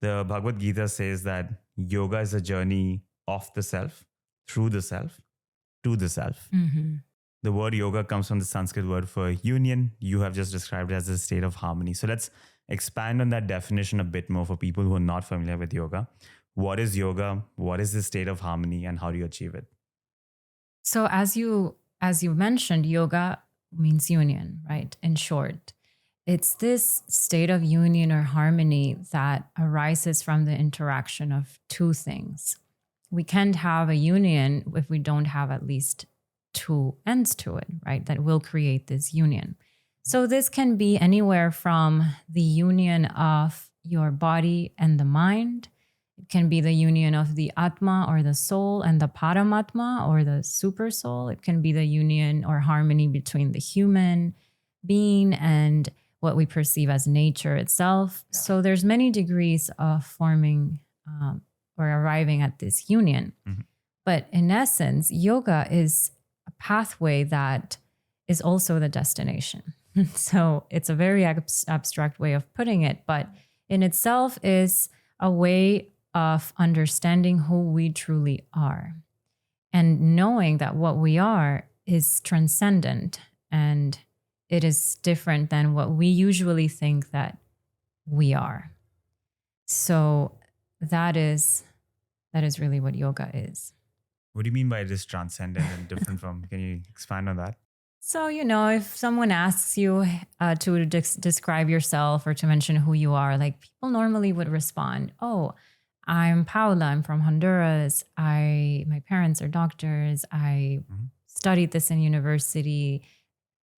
The Bhagavad Gita says that yoga is a journey of the self, through the self, to the self. Mm-hmm. The word yoga comes from the Sanskrit word for union. You have just described it as a state of harmony. So let's expand on that definition a bit more for people who are not familiar with yoga. What is yoga? What is the state of harmony, and how do you achieve it? So as you mentioned, yoga means union, right? In short, it's this state of union or harmony that arises from the interaction of two things. We can't have a union if we don't have at least two ends to it, right? That will create this union. So this can be anywhere from the union of your body and the mind. It can be the union of the Atma or the soul and the Paramatma or the super soul. It can be the union or harmony between the human being and what we perceive as nature itself. So there's many degrees of forming or arriving at this union. Mm-hmm. But in essence, yoga is a pathway that is also the destination. So it's a very abstract way of putting it, but in itself is a way of understanding who we truly are and knowing that what we are is transcendent and it is different than what we usually think that we are. So that is really what yoga is. What do you mean by it is transcendent and different from? Can you expand on that? So, if someone asks you to describe yourself or to mention who you are, like people normally would respond, "Oh, I'm Paola. I'm from Honduras. My parents are doctors. I studied this in university.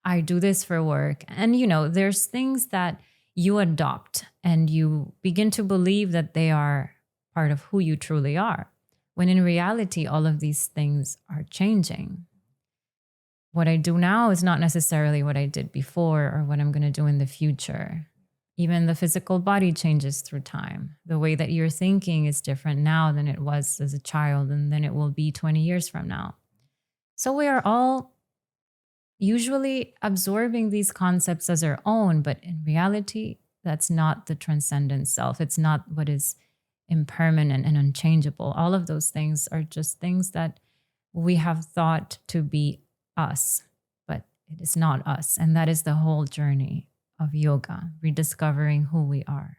I do this for work." And, there's things that you adopt and you begin to believe that they are part of who you truly are. When in reality, all of these things are changing. What I do now is not necessarily what I did before or what I'm going to do in the future. Even the physical body changes through time. The way that you're thinking is different now than it was as a child, and then it will be 20 years from now. So we are all usually absorbing these concepts as our own, but in reality, that's not the transcendent self. It's not what is impermanent and unchangeable. All of those things are just things that we have thought to be us, but it is not us. And that is the whole journey of yoga, rediscovering who we are.